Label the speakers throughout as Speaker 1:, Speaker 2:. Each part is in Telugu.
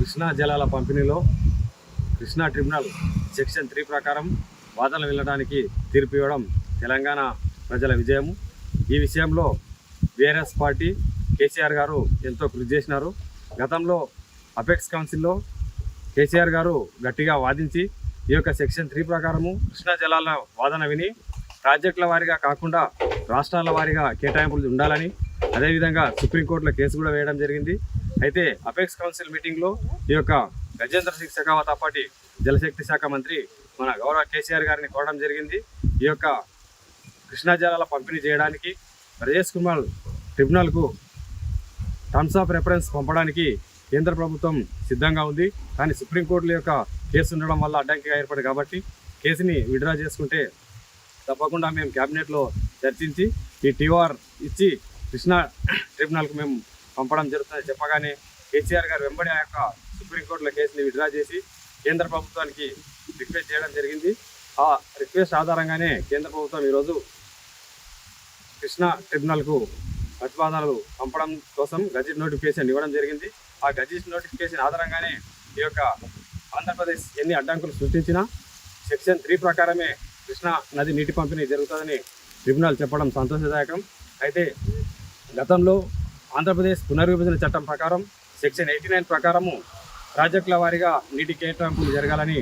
Speaker 1: కృష్ణా జలాల పంపిణీలో కృష్ణా ట్రిబ్యునల్ సెక్షన్ 3 ప్రకారం వాదనలు వెళ్ళడానికి తీర్పు ఇవ్వడం తెలంగాణ ప్రజల విజయం. ఈ విషయంలో బీఆర్ఎస్ పార్టీ కేసీఆర్ గారు ఎంతో కృషి చేసినారు. గతంలో అపెక్స్ కౌన్సిల్లో కేసీఆర్ గారు గట్టిగా వాదించి ఈ యొక్క సెక్షన్ 3 ప్రకారము కృష్ణా జలాల వాదన విని ప్రాజెక్టుల వారీగా కాకుండా రాష్ట్రాల వారీగా కేటాయింపులు ఉండాలని, అదేవిధంగా సుప్రీంకోర్టులో కేసు కూడా వేయడం జరిగింది. అయితే అపెక్స్ కౌన్సిల్ మీటింగ్లో ఈ యొక్క గజేంద్ర సింగ్ షెకావత్ అప్పటి జలశక్తి శాఖ మంత్రి మన గౌరవ కేసీఆర్ గారిని కోరడం జరిగింది. ఈ యొక్క కృష్ణా జలాల పంపిణీ చేయడానికి బ్రజేష్ కుమార్ ట్రిబ్యునల్కు టర్మ్స్ ఆఫ్ రెఫరెన్స్ పంపడానికి కేంద్ర ప్రభుత్వం సిద్ధంగా ఉంది. కానీ సుప్రీంకోర్టుల యొక్క కేసు ఉండడం వల్ల అడ్డంకిగా ఏర్పడి కాబట్టి కేసుని విడ్రా చేసుకుంటే తప్పకుండా మేము క్యాబినెట్లో చర్చించి ఈ టీఆర్ ఇచ్చి కృష్ణా ట్రిబ్యునల్కు మేము పంపడం జరుగుతుందని చెప్పగానే కేసీఆర్ గారు వెంబడి ఆ యొక్క సుప్రీంకోర్టులో కేసుని విడ్రా చేసి కేంద్ర ప్రభుత్వానికి రిక్వెస్ట్ చేయడం జరిగింది. ఆ రిక్వెస్ట్ ఆధారంగానే కేంద్ర ప్రభుత్వం ఈరోజు కృష్ణా ట్రిబ్యునల్కు ప్రతిపాదనలు పంపడం కోసం గజెట్ నోటిఫికేషన్ ఇవ్వడం జరిగింది. ఆ గజెట్ నోటిఫికేషన్ ఆధారంగానే ఈ యొక్క ఆంధ్రప్రదేశ్ ఎన్ని అడ్డంకులు సృష్టించినా సెక్షన్ 3 ప్రకారమే కృష్ణా నది నీటి పంపిణీ జరుగుతుందని ట్రిబ్యునల్ చెప్పడం సంతోషదాయకం. అయితే గతంలో ఆంధ్రప్రదేశ్ పునర్విభజన చట్టం ప్రకారం సెక్షన్ 89 ప్రకారము ప్రాజెక్టుల వారీగా నీటి కేటాయింపులు జరగాలని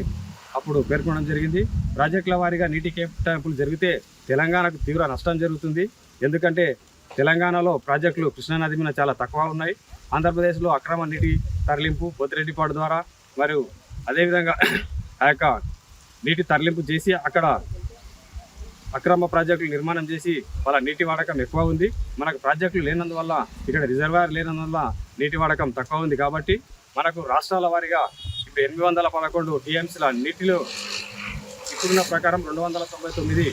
Speaker 1: అప్పుడు పేర్కొనడం జరిగింది. ప్రాజెక్టుల వారీగా నీటి కేటాయింపులు జరిగితే తెలంగాణకు తీవ్ర నష్టం జరుగుతుంది. ఎందుకంటే తెలంగాణలో ప్రాజెక్టులు కృష్ణానది మీద చాలా తక్కువ ఉన్నాయి. ఆంధ్రప్రదేశ్లో అక్రమ నీటి తరలింపు పోతిరెడ్డిపాడు ద్వారా మరియు అదేవిధంగా ఆ యొక్క నీటి తరలింపు చేసి అక్కడ అక్రమ ప్రాజెక్టులు నిర్మాణం చేసి వాళ్ళ నీటి వాడకం ఎక్కువ ఉంది. మనకు ప్రాజెక్టులు లేనందువల్ల ఇక్కడ రిజర్వాయర్ లేనందువల్ల నీటి వాడకం తక్కువ ఉంది. కాబట్టి మనకు రాష్ట్రాల వారీగా ఇప్పుడు 811 టీఎంసీల నీటిలో ఇప్పుడున్న ప్రకారం 299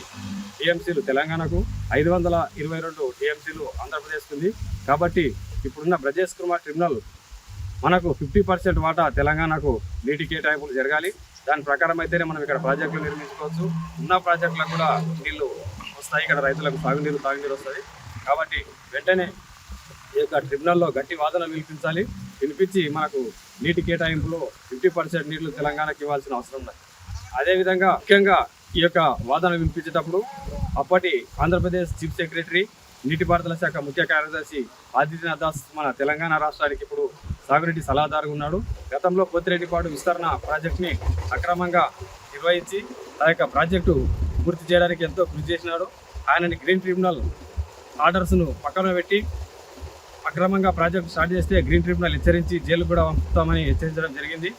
Speaker 1: టీఎంసీలు తెలంగాణకు, 522 టీఎంసీలు ఆంధ్రప్రదేశ్కు ఉంది. కాబట్టి ఇప్పుడున్న బ్రజేష్ కుమార్ ట్రిబ్యునల్ మనకు 50% వాటా తెలంగాణకు నీటి కేటాయింపులు జరగాలి. దాని ప్రకారం అయితేనే మనం ఇక్కడ ప్రాజెక్టులు నిర్మించుకోవచ్చు. ఉన్న ప్రాజెక్టులకు కూడా నీళ్లు వస్తాయి, ఇక్కడ రైతులకు తాగునీరు వస్తుంది. కాబట్టి వెంటనే ఈ యొక్క ట్రిబ్యునల్లో గట్టి వాదనలు వినిపించి మనకు నీటి కేటాయింపులో 50% నీళ్లు తెలంగాణకు ఇవ్వాల్సిన అవసరం ఉంది. అదేవిధంగా ముఖ్యంగా ఈ యొక్క వాదన వినిపించేటప్పుడు అప్పటి ఆంధ్రప్రదేశ్ చీఫ్ సెక్రటరీ నీటిపారుదల శాఖ ముఖ్య కార్యదర్శి ఆదిత్యనాథ్ దాస్ మన తెలంగాణ రాష్ట్రానికి ఇప్పుడు సాగునీటి సలహాదారుగా ఉన్నాడు. గతంలో పోతిరెడ్డిపాడు విస్తరణ ప్రాజెక్టుని అక్రమంగా నిర్వహించి ఆ యొక్క ప్రాజెక్టు పూర్తి చేయడానికి ఎంతో కృషి చేసినాడు. ఆయనని గ్రీన్ ట్రిబ్యునల్ ఆర్డర్స్ను పక్కన పెట్టి అక్రమంగా ప్రాజెక్టు స్టార్ట్ చేస్తే గ్రీన్ ట్రిబ్యునల్ హెచ్చరించి జైలు కూడా పంపుతామని హెచ్చరించడం జరిగింది.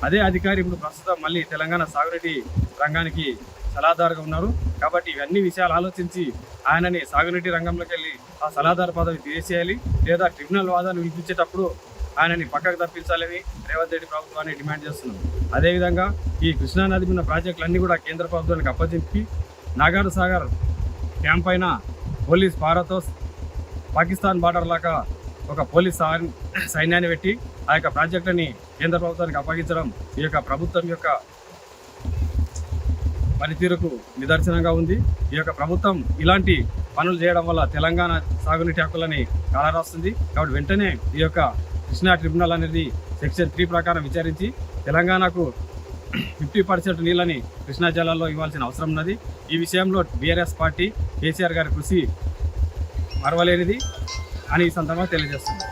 Speaker 1: అదే అధికారి ఇప్పుడు ప్రస్తుతం మళ్ళీ తెలంగాణ సాగునీటి రంగానికి సలహాదారుగా ఉన్నారు. కాబట్టి ఇవన్నీ విషయాలు ఆలోచించి ఆయనని సాగునీటి రంగంలోకి వెళ్ళి ఆ సలహాదారు పదవి తీసేయాలి, లేదా ట్రిబ్యునల్ వాదనలు వినిపించేటప్పుడు ఆయనని పక్కకు తప్పించాలని రేవంత్ రెడ్డి ప్రభుత్వాన్ని డిమాండ్ చేస్తున్నాం. అదేవిధంగా ఈ కృష్ణానది ఉన్న ప్రాజెక్టులన్నీ కూడా కేంద్ర ప్రభుత్వానికి అప్పచెప్పి నాగార్ సాగర్ క్యాంప్ పైన పోలీస్ పారాతో పాకిస్తాన్ బార్డర్ లాగా ఒక పోలీస్ సైన్యాన్ని పెట్టి ఆ యొక్క ప్రాజెక్టుని కేంద్ర ప్రభుత్వానికి అప్పగించడం ఈ యొక్క ప్రభుత్వం యొక్క పనితీరుకు నిదర్శనంగా ఉంది. ఈ యొక్క ప్రభుత్వం ఇలాంటి పనులు చేయడం వల్ల తెలంగాణ సాగునీటి హక్కులని కాలరాస్తుంది. కాబట్టి వెంటనే ఈ యొక్క కృష్ణా ట్రిబ్యునల్ అనేది సెక్షన్ 3 ప్రకారం విచారించి తెలంగాణకు 50% నీళ్ళని కృష్ణా జలాల్లో ఇవ్వాల్సిన అవసరం ఉన్నది. ఈ విషయంలో బీఆర్ఎస్ పార్టీ కేసీఆర్ గారి కృషి మరవలేనిది అని ఈ సందర్భంగా తెలియజేస్తుంది.